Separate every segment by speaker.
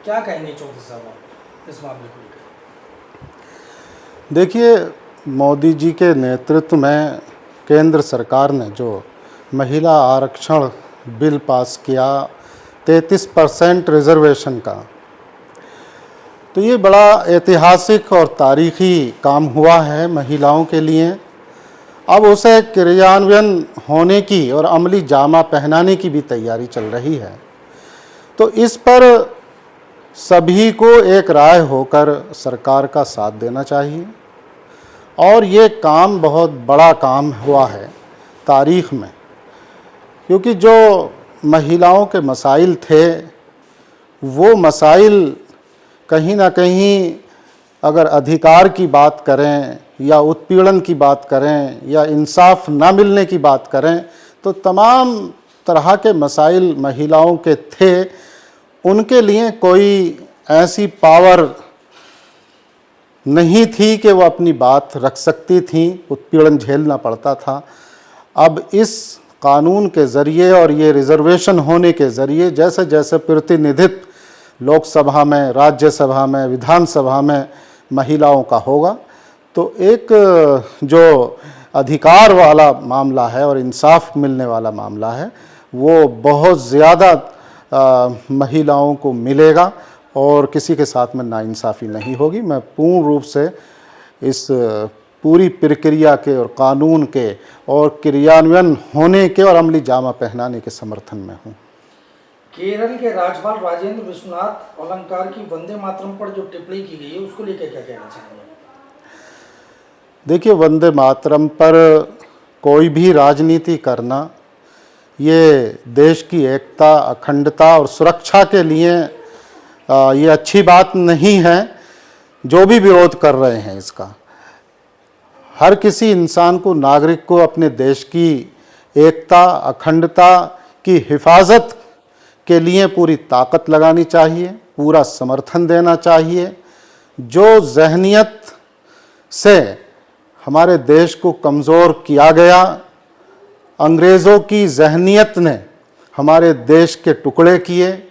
Speaker 1: क्या कहेंगे चौधरी साहब इस मामले को लेकर?
Speaker 2: देखिए, मोदी जी के नेतृत्व में केंद्र सरकार ने जो महिला आरक्षण बिल पास किया 33% रिजर्वेशन का, तो ये बड़ा ऐतिहासिक और तारीखी काम हुआ है महिलाओं के लिए। अब उसे क्रियान्वयन होने की और अमली जामा पहनाने की भी तैयारी चल रही है। तो इस पर सभी को एक राय होकर सरकार का साथ देना चाहिए। और ये काम बहुत बड़ा काम हुआ है तारीख़ में, क्योंकि जो महिलाओं के मसाइल थे वो मसाइल कहीं ना कहीं, अगर अधिकार की बात करें या उत्पीड़न की बात करें या इंसाफ ना मिलने की बात करें, तो तमाम तरह के मसाइल महिलाओं के थे। उनके लिए कोई ऐसी पावर नहीं थी कि वो अपनी बात रख सकती थी, उत्पीड़न झेलना पड़ता था। अब इस कानून के ज़रिए और ये रिज़र्वेशन होने के ज़रिए जैसे जैसे प्रतिनिधित्व लोकसभा में, राज्यसभा में, विधानसभा में महिलाओं का होगा, तो एक जो अधिकार वाला मामला है और इंसाफ मिलने वाला मामला है वो बहुत ज़्यादा महिलाओं को मिलेगा और किसी के साथ में नाइंसाफ़ी नहीं होगी। मैं पूर्ण रूप से इस पूरी प्रक्रिया के और कानून के और क्रियान्वयन होने के और अमली जामा पहनाने के समर्थन में हूँ।
Speaker 1: केरल के राज्यपाल राजेंद्र विश्वनाथ अलंकार की वंदे मातरम पर जो टिप्पणी की गई है उसको लेकर क्या कहना चाहेंगे?
Speaker 2: देखिए, वंदे मातरम पर कोई भी राजनीति करना ये देश की एकता, अखंडता और सुरक्षा के लिए ये अच्छी बात नहीं है। जो भी विरोध कर रहे हैं इसका, हर किसी इंसान को, नागरिक को अपने देश की एकता, अखंडता की हिफाजत के लिए पूरी ताकत लगानी चाहिए, पूरा समर्थन देना चाहिए। जो जहनियत से हमारे देश को कमज़ोर किया गया, अंग्रेज़ों की जहनियत ने हमारे देश के टुकड़े किए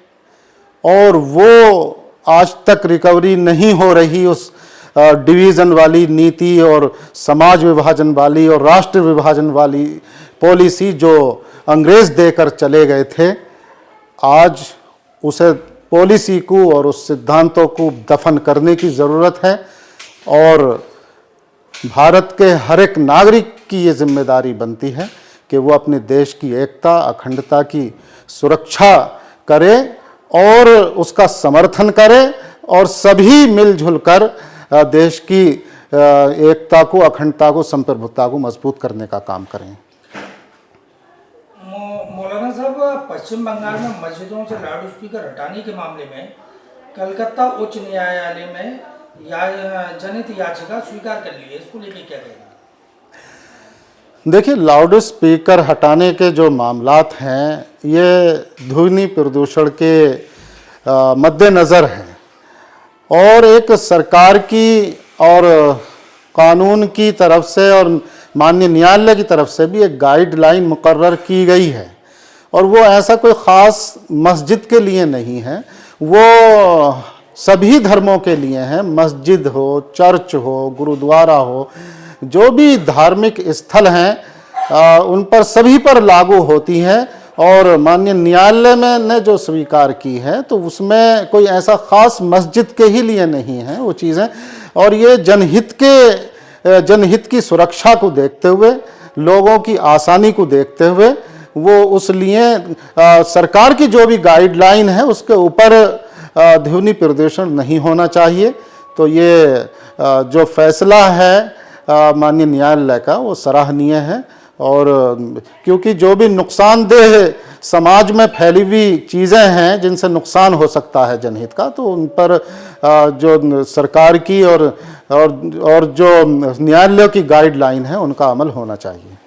Speaker 2: और वो आज तक रिकवरी नहीं हो रही उस डिवीज़न वाली नीति और समाज विभाजन वाली और राष्ट्र विभाजन वाली पॉलिसी जो अंग्रेज़ देकर चले गए थे, आज उसे पॉलिसी को और उस सिद्धांतों को दफन करने की ज़रूरत है। और भारत के हर एक नागरिक की ये जिम्मेदारी बनती है कि वो अपने देश की एकता, अखंडता की सुरक्षा करे और उसका समर्थन करे और सभी मिलजुल कर देश की एकता को, अखंडता को, संप्रभुता को मजबूत करने का काम करें।
Speaker 1: मौलाना साहब, पश्चिम बंगाल में मस्जिदों से लाउड स्पीकर हटाने के मामले में कलकत्ता उच्च न्यायालय में जनहित याचिका स्वीकार कर ली है, इसको लेकर क्या कहेंगे?
Speaker 2: देखिए, लाउड स्पीकर हटाने के जो मामलात हैं ये ध्वनि प्रदूषण के मद्देनज़र हैं और एक सरकार की और कानून की तरफ से और माननीय न्यायालय की तरफ से भी एक गाइडलाइन मुकर्रर की गई है। और वो ऐसा कोई ख़ास मस्जिद के लिए नहीं है, वो सभी धर्मों के लिए है। मस्जिद हो, चर्च हो, गुरुद्वारा हो, जो भी धार्मिक स्थल हैं उन पर सभी पर लागू होती हैं। और माननीय न्यायालय में ने जो स्वीकार की है तो उसमें कोई ऐसा ख़ास मस्जिद के ही लिए नहीं है वो चीज़ें। और ये जनहित की सुरक्षा को देखते हुए, लोगों की आसानी को देखते हुए वो उस लिए सरकार की जो भी गाइडलाइन है उसके ऊपर ध्वनि प्रदूषण नहीं होना चाहिए। तो ये जो फैसला है माननीय न्यायालय का वो सराहनीय है। और क्योंकि जो भी नुकसानदेह समाज में फैली हुई चीज़ें हैं जिनसे नुकसान हो सकता है जनहित का, तो उन पर जो सरकार की और जो न्यायालय की गाइडलाइन है उनका अमल होना चाहिए।